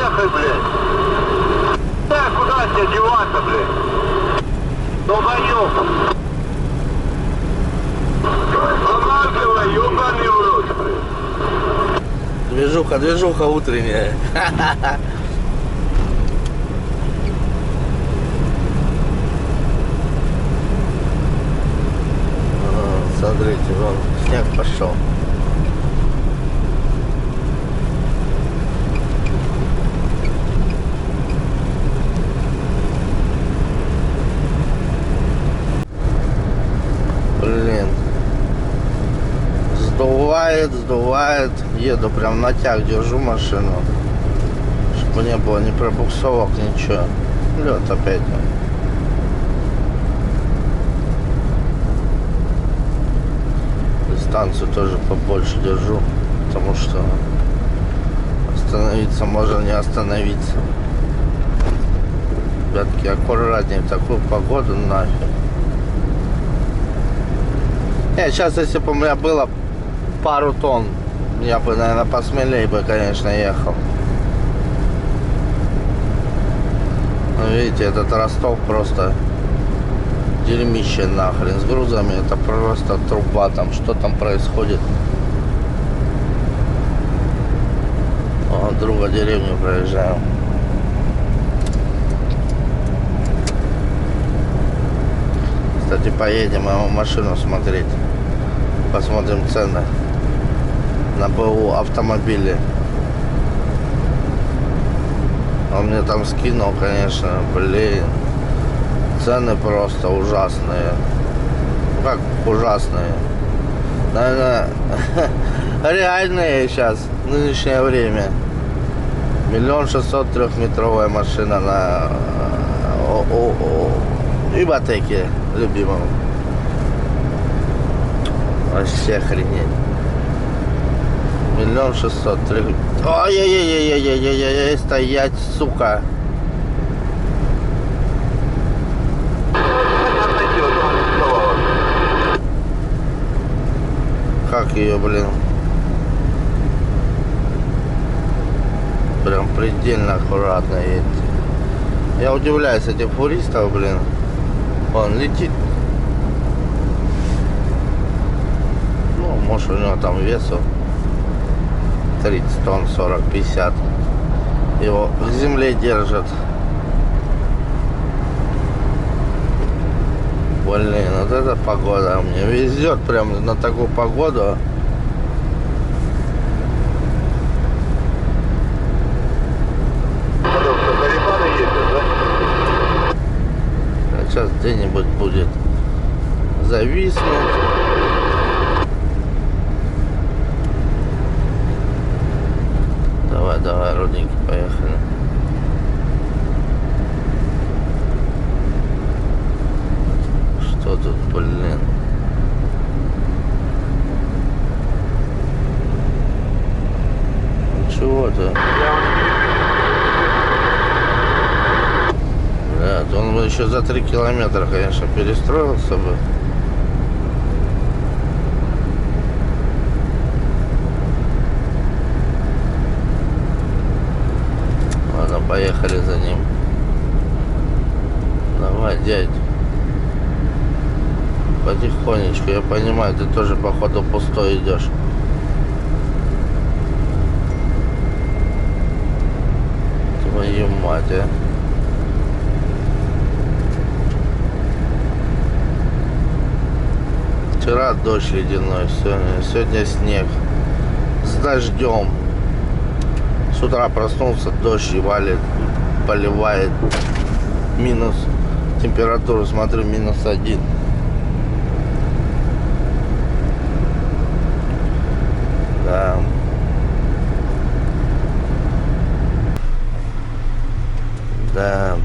ехай, блядь. Да, куда тебе деваться, блядь? Долбоёб. Помалкивай, ёбаный в рот, блядь. Движуха утренняя. Смотрите, вон снег пошел. Блин. Сдувает. Еду прям на тяг, держу машину. Чтобы не было ни пробуксовок, ничего. Лед опять. Дистанцию тоже побольше держу, потому что остановиться можно не остановиться. Ребятки, аккуратнее в такую погоду нафиг. Сейчас, если бы у меня было пару тонн, я бы, наверное, посмелее бы, конечно, ехал. Но видите, этот Ростов просто дерьмище нахрен. С грузами это просто труба. Там что там происходит? О, друга деревню проезжаем. Кстати, поедем ему машину смотреть. Посмотрим цены на БУ автомобили. Он мне там скинул, конечно, блин. Цены просто ужасные. Как ужасные? Наверное, реальные сейчас, в нынешнее время. 1 600 000 трехметровая машина на Ибатеке любимом. Вообще охренеть. 1 600 000. Ой-ой-ой-ой-ой-ой-ой, стоять, сука. Как ее, блин, прям предельно аккуратно едет. Я удивляюсь этих фуристов, блин. Он летит. Ну, может, у него там весу 30 тонн, 40, 50. Его к земле держат. Блин, вот эта погода мне везет прям на такую погоду. Сейчас где-нибудь будет зависнуть. Давай, родненький, поехали. Что тут, блин? Чего-то. Блядь, он бы еще за 3 километра, конечно, перестроился бы. Ладно, поехали за ним. Давай, дядь. Потихонечку, я понимаю, ты тоже походу пустой идешь. Твою мать, а. Вчера дождь ледяной, сегодня снег с дождем. С утра проснулся, дождь и валит, поливает. Минус температуру, смотрю, -1. Да. Да.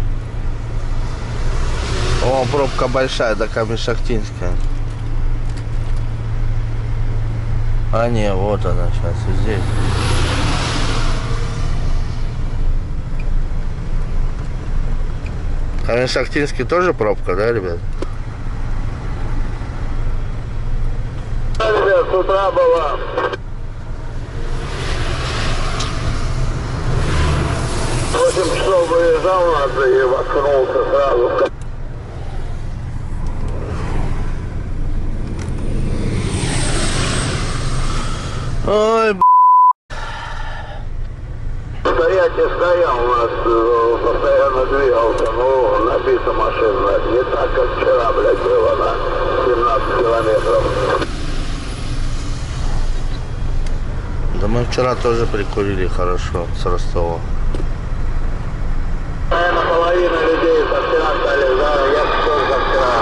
О, пробка большая до Камень-Шахтинская. А не, вот она сейчас и здесь. Камень-Шахтинский тоже пробка, да, ребят? Ребят, с утра была. Подбежал нас и воткнулся сразу. Ой, Стоять не стоял, у нас постоянно двигался, ну, набита машина. Не так, как вчера, блядь, было на 17 километров. да мы вчера тоже прикурили хорошо с Ростова. Наверное, половина людей со вчера стали, да, я тоже вчера.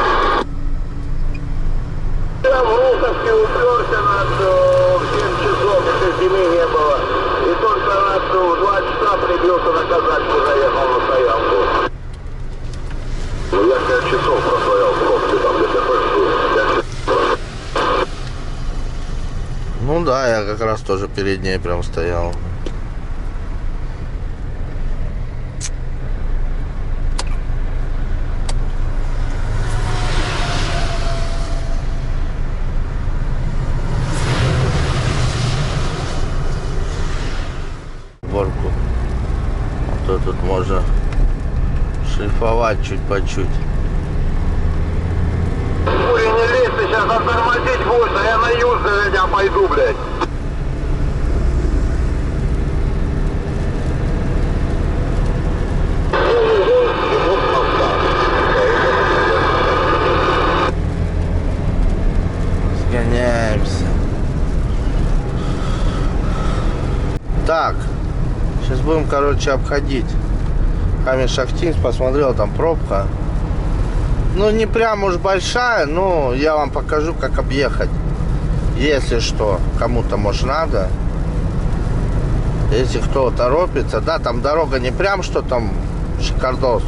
Я в Руховске уперся в 7 часов, если зимы не было. И только в 2 часа прибился на казачку, заехал на стоянку. Ну, я 5 часов простоял в пробке, там где-то был. 5 часов. Ну да, я как раз тоже перед ней прям стоял. Борку. А то тут можно шлифовать чуть по чуть. Кури, не лезь, ты сейчас оттормозить будешь, а я на юг за меня пойду, блядь. Сгоняемся. Так, сейчас будем, короче, обходить Камень-Шахтинск. Посмотрел, там пробка. Ну, не прям уж большая, но я вам покажу, как объехать. Если что, кому-то, может, надо. Если кто торопится. Да, там дорога не прям, что там шикардос.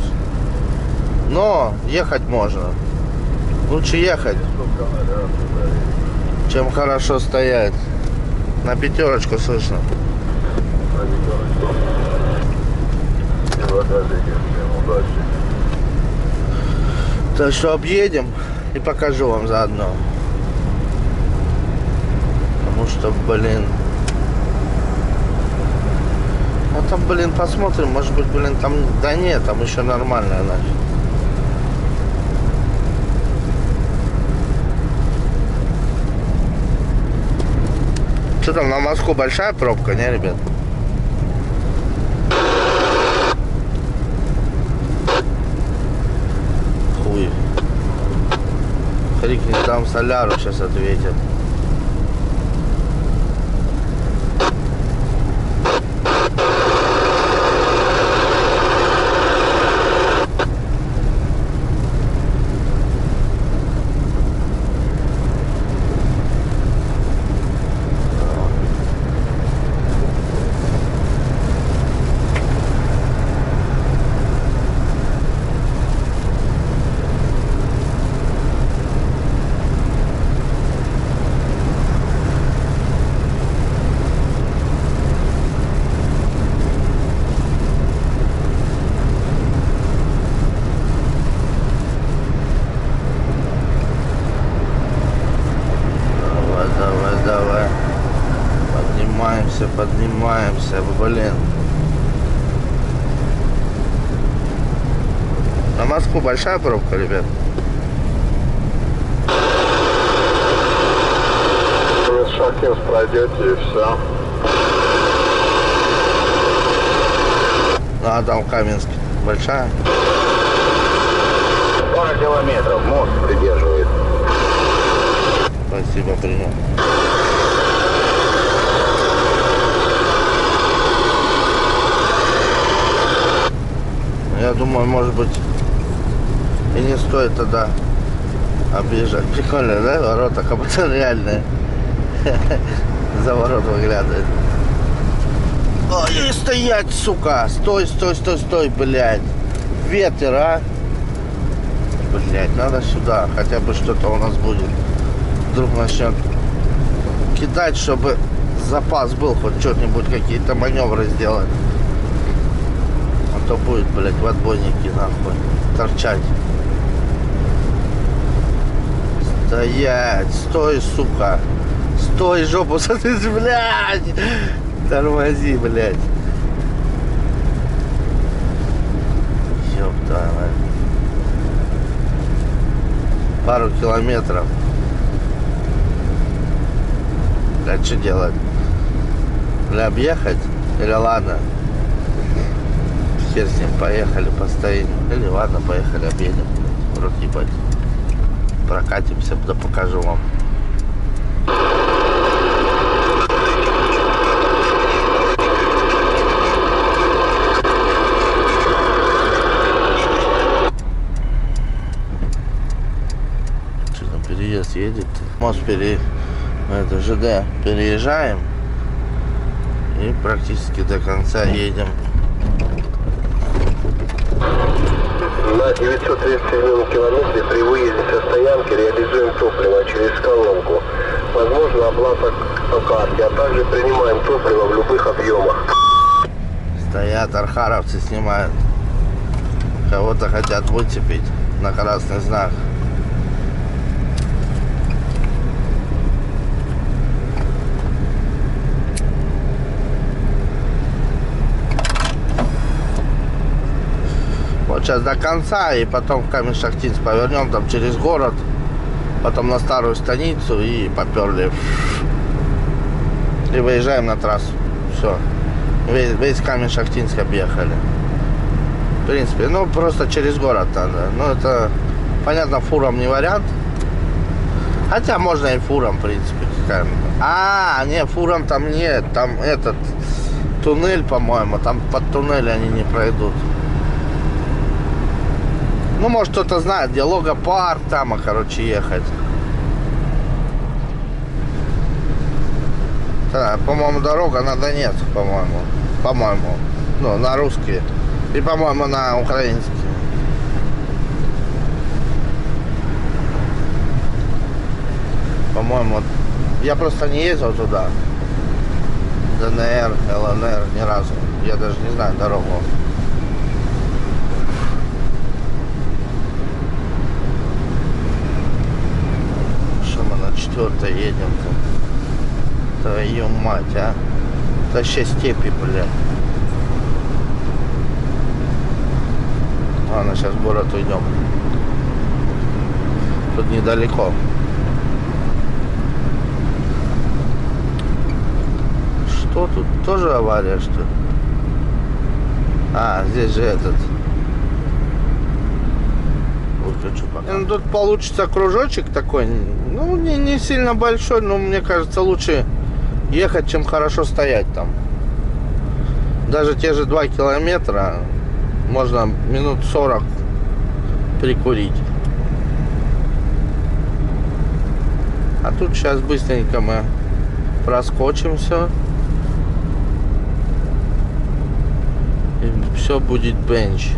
Но ехать можно. Лучше ехать, чем хорошо стоять. На пятерочку слышно. Так что объедем и покажу вам заодно. Потому что, блин. А там, блин, посмотрим. Может быть, блин, там... Да нет, там еще нормально, значит. Что там, на Москву большая пробка, не, ребят? Хуй. Крикни там соляру, сейчас ответят. Давай. Поднимаемся, блин. На Москву большая пробка, ребят? Шахтинск пройдете и все. А там Каменск большая? 40 километров, мост придерживает. Спасибо, принял. Я думаю, может быть, и не стоит тогда объезжать. Прикольно, да? Ворота как будто реальные. За ворот выглядывает. Ой, стоять, сука! Стой, блядь! Ветер, а! Блядь, надо сюда. Хотя бы что-то у нас будет. Вдруг начнет кидать, чтобы запас был, хоть что-нибудь, какие-то маневры сделать. А то будет, блядь, в отбойнике нахуй торчать. Стоять! Стой, сука! Стой, жопу смотри, блядь! Тормози, блядь! пару километров. Блядь, что делать? Бля, объехать? Или ладно? Хер с ним, поехали, постоим. Или ладно, поехали, объедем. Рот ебать. Прокатимся, да покажу вам. Что там, переезд едет? Мост это ЖД переезжаем. И практически до конца едем. На 937 километре при выезде со стоянки реализуем топливо через колонку. Возможно, оплата по карте, а также принимаем топливо в любых объемах. Стоят, архаровцы снимают. Кого-то хотят выцепить на красный знак. Вот сейчас до конца, и потом в Камень-Шахтинск повернем там через город, потом на старую станицу и поперли. И выезжаем на трассу. Все. Весь Камень-Шахтинск объехали. В принципе, ну просто через город надо. Ну это, понятно, фуром не вариант. Хотя можно и фуром, в принципе. Не, фуром там нет. Там этот туннель, по-моему. Там под туннель они не пройдут. Ну, может, кто-то знает, где Логопарк, там, короче, ехать. Да, по-моему, дорога на Донецк, по-моему. По-моему. Ну, на русский. И, по-моему, на украинский. По-моему, я просто не ездил туда. ДНР, ЛНР ни разу. Я даже не знаю дорогу. Четвертое едем тут. Твою мать, а. Вообще степи, блядь. Ладно, сейчас в город уйдем. Тут недалеко. Что тут? Тоже авария, что ли? А, здесь же этот. Ну, тут получится кружочек такой, ну, не сильно большой, но мне кажется, лучше ехать, чем хорошо стоять там. Даже те же 2 километра можно минут 40 прикурить. А тут сейчас быстренько мы проскочим все. И все будет бенч.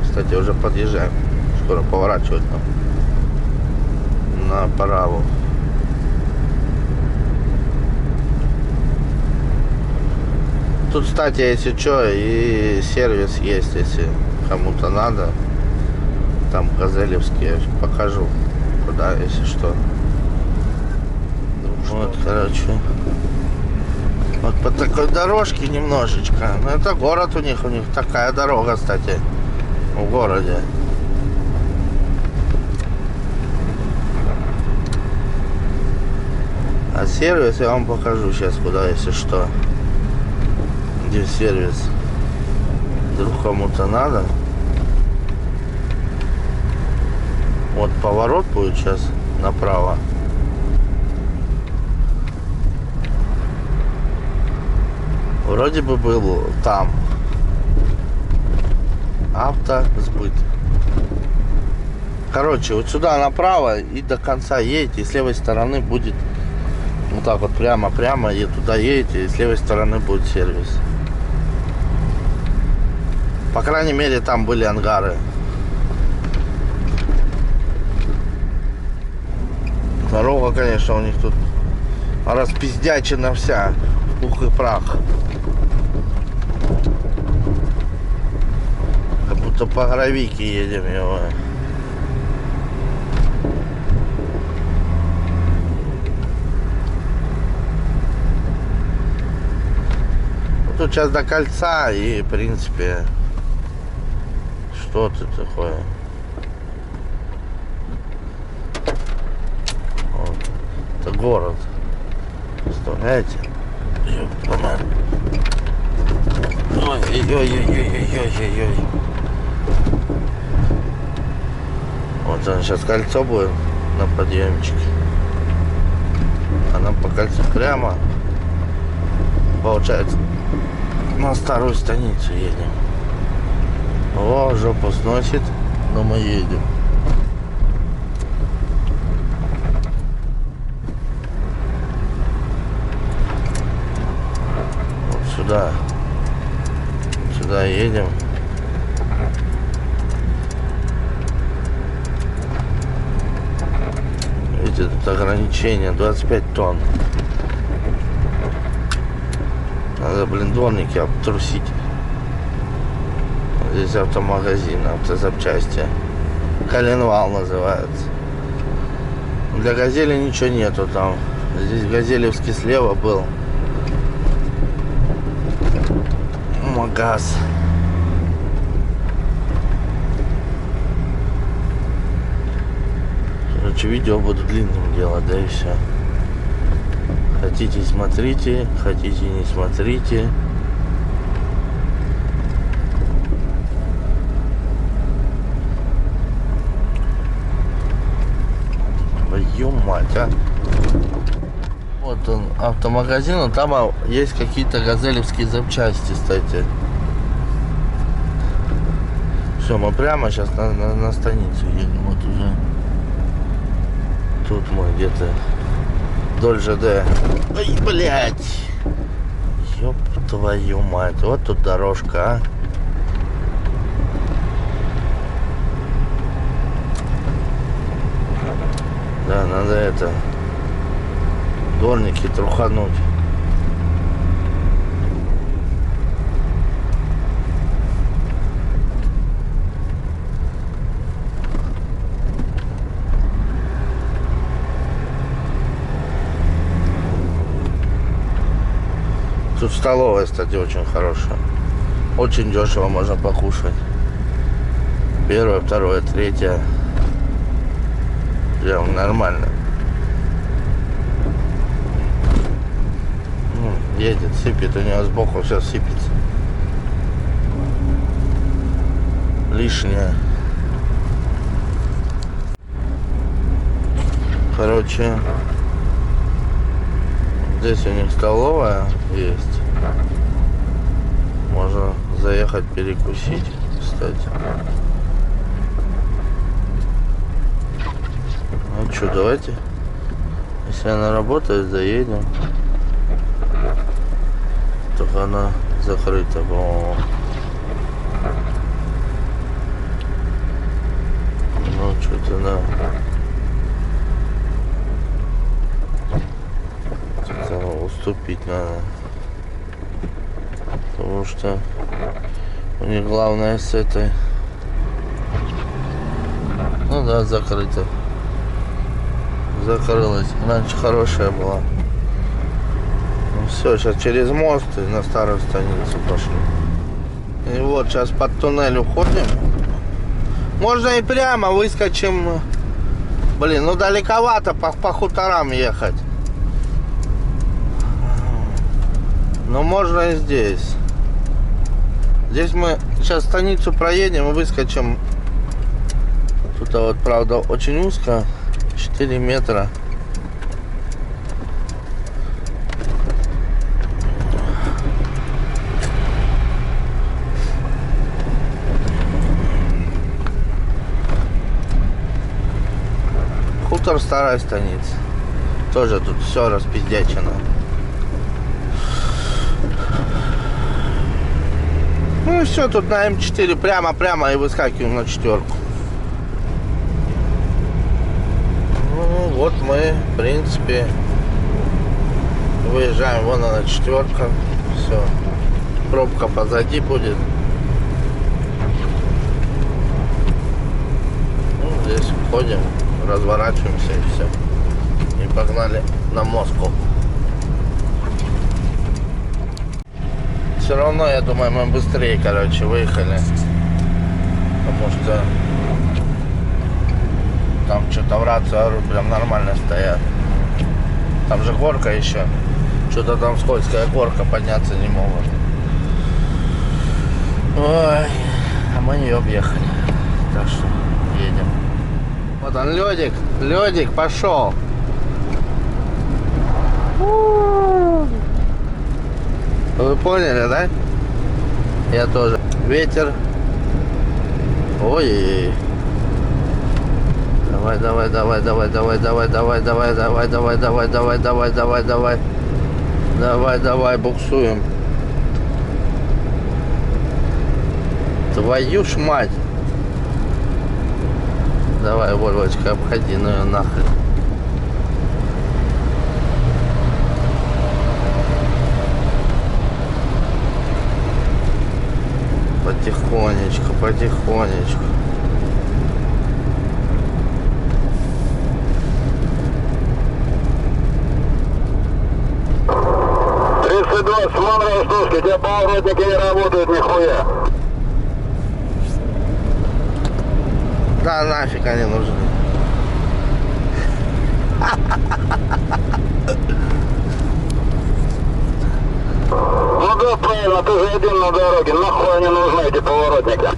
Кстати, уже подъезжаем. Скоро поворачивать нам направо. Тут, кстати, если что, и сервис есть, если кому-то надо. Там Газелевский, я покажу, куда, если что. Вот, короче. Вот по такой дорожке немножечко. Ну, это город у них такая дорога, кстати. В городе. А сервис я вам покажу сейчас, куда, если что. Где сервис. Вдруг кому-то надо. Вот поворот будет сейчас направо. Вроде бы был там. Автосбыт. Короче, вот сюда направо и до конца едете, и с левой стороны будет вот так вот прямо и туда едете, и с левой стороны будет сервис. По крайней мере, там были ангары. Дорога, конечно, у них тут распиздячена вся, пух и прах. Как будто по гравийке едем его. Тут сейчас до кольца и, в принципе, что тут такое? Это город. Представляете? Ой-ой-ой-ой-ой-ой-ой-ой. Вот он сейчас кольцо будет на подъемчике. А нам по кольцу прямо. Получается, на старую станицу едем. О, жопу сносит, но мы едем. Вот сюда. Сюда едем. Видите, тут ограничение 25 тонн. Надо, блин, дворники обтрусить. Здесь автомагазин, автозапчасти. Коленвал называется. Для газели ничего нету там. Здесь газелевский слева был магаз. Короче, видео буду длинным делать, да и все. Хотите смотрите, хотите не смотрите. Твою мать, а. Вот он, автомагазин, а там есть какие-то газелевские запчасти, кстати. Все, мы прямо сейчас на станицу едем, вот уже. Тут мы где-то вдоль ЖД. Ой, блядь. Ёб твою мать. Вот тут дорожка, а. Да, надо это. Дворники трухануть. Тут столовая, кстати, очень хорошая. Очень дешево можно покушать. Первое, второе, третье. Прям нормально. Едет, сыпет, у него сбоку все сыпется. Лишнее. Короче, здесь у них столовая есть. Можно заехать перекусить, кстати. Ну что, давайте. Если она работает, заедем. Только она закрыта, по-моему. Ну, что-то да. Уступить надо. Потому что у них главное с этой. Ну да, закрыто. Закрылась. Раньше хорошая была. Ну все, сейчас через мост и на старую станицу пошли. И вот сейчас под туннель уходим. Можно и прямо выскочим. Блин, ну далековато по хуторам ехать. Но можно и здесь. Здесь мы сейчас станицу проедем и выскочим. Тут вот, правда, очень узко. 4 метра. Хутор старая станица. Тоже тут все распиздячено. Ну и все, тут на М4 прямо и выскакиваем на 4. Ну вот мы, в принципе, выезжаем, вон она 4. Все, пробка позади будет. Ну, здесь входим, разворачиваемся и все. И погнали на Москву. Все равно, я думаю, мы быстрее, короче, выехали. Потому что там что-то в рацию прям нормально стоят. Там же горка еще. Что-то там скользкая горка, подняться не могут. Ой, а мы не объехали. Так что едем. Вот он, ледик, ледик пошел. Вы поняли, да? Я тоже. Ветер. Ой. Давай, давай, давай, давай, давай, давай, давай, давай, давай, давай, давай, давай, давай, давай, давай. Давай, давай, буксуем. Твою ж мать. Давай, Вольвочка, обходи, ну ее нахрен. Потихонечку, потихонечку. Смотри, Ростовский, у тебя поворотники не работают нихуя. Да нафиг они нужны. Ну да, правильно, ты же один на дороге, нахуй они нужны, эти поворотники.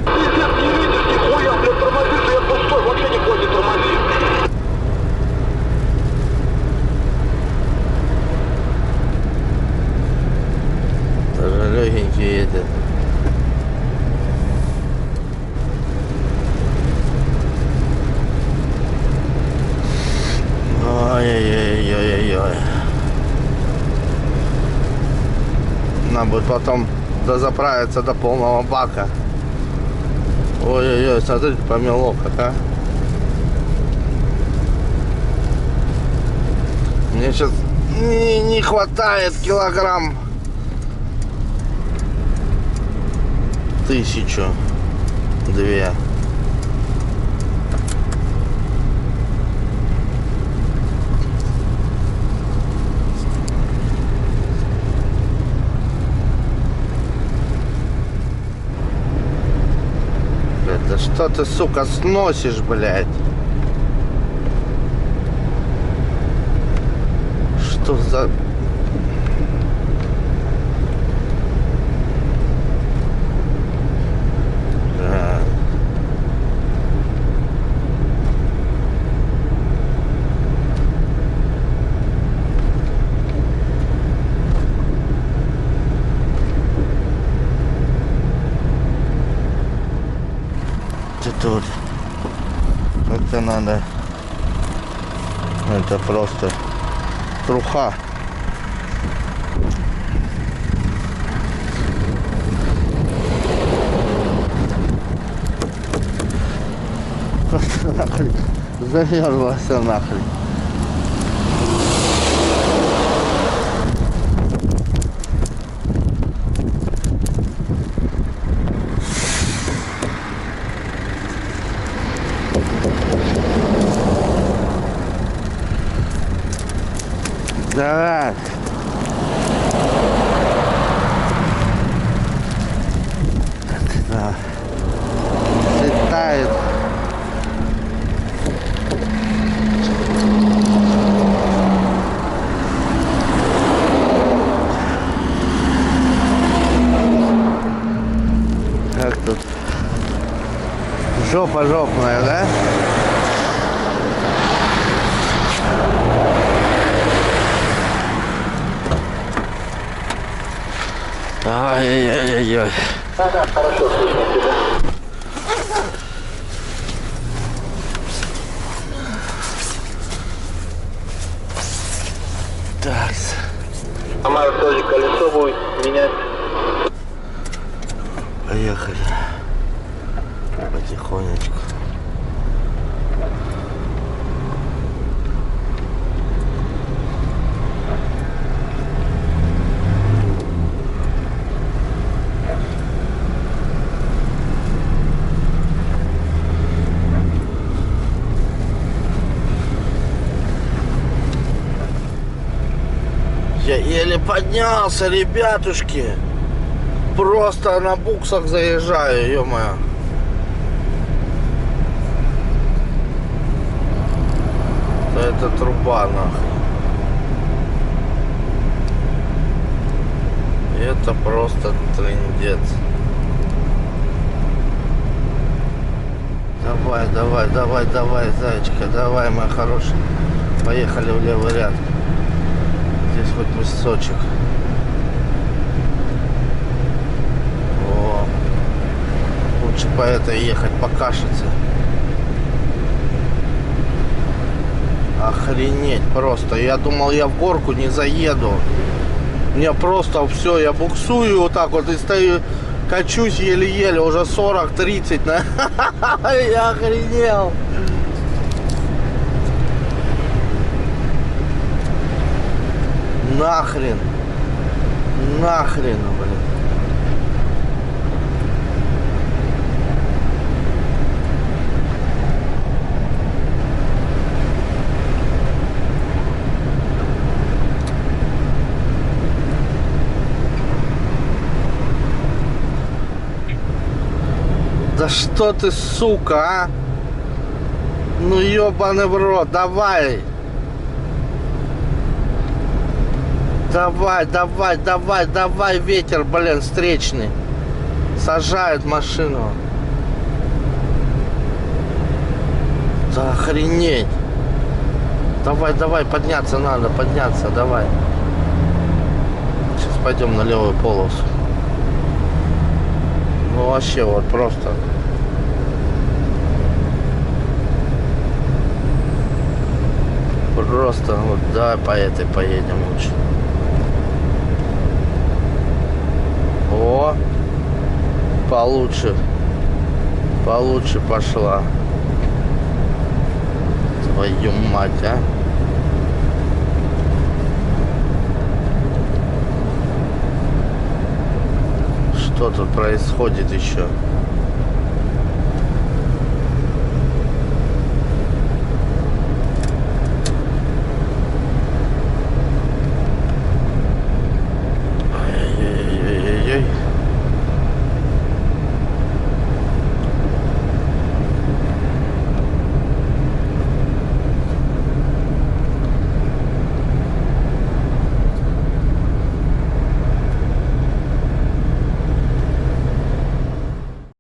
Пиздец, не видишь нихуя, блядь, тормозишь, я пустой, вообще никто не тормозит. Даже легенький едет. Ой-ой-ой-ой-ой. Нам будет потом дозаправиться до полного бака. Ой-ой-ой, смотрите, помело как, а. Мне сейчас не хватает килограмм 1000, 2. Да что ты, сука, сносишь, блядь? Что за... Тут как-то надо, это просто труха. Нахрен замерзлся нахрен. Давай. Да. Летает. Как тут? Жопа жопная, да? Ай-яй-яй-яй. Да, хорошо, слышно тебя. Так. Самара тоже колесо будет менять. Поехали. Потихонечку. Я еле поднялся, ребятушки. Просто на буксах заезжаю, ё-моё. Да это труба нахуй. Это просто трындец. Давай, давай, давай, давай, зайчка, давай, моя хорошая. Поехали в левый ряд. Здесь хоть мысочек. О, лучше по этой ехать, покашиться. Охренеть просто. Я думал, я в горку не заеду. Мне просто все, я буксую вот так вот и стою, качусь еле-еле, уже 40-30. Я охренел. Нахрен. Нахрен, блин. Да что ты, сука, а? Ну ёбаный в рот, давай. Давай, давай, давай, давай, ветер, блин, встречный. Сажает машину. Да охренеть. Давай, давай, подняться надо, подняться, давай. Сейчас пойдем на левую полосу. Ну вообще вот просто. Просто вот давай по этой поедем лучше. О, получше. Получше пошла. Твою мать, а. Что тут происходит еще?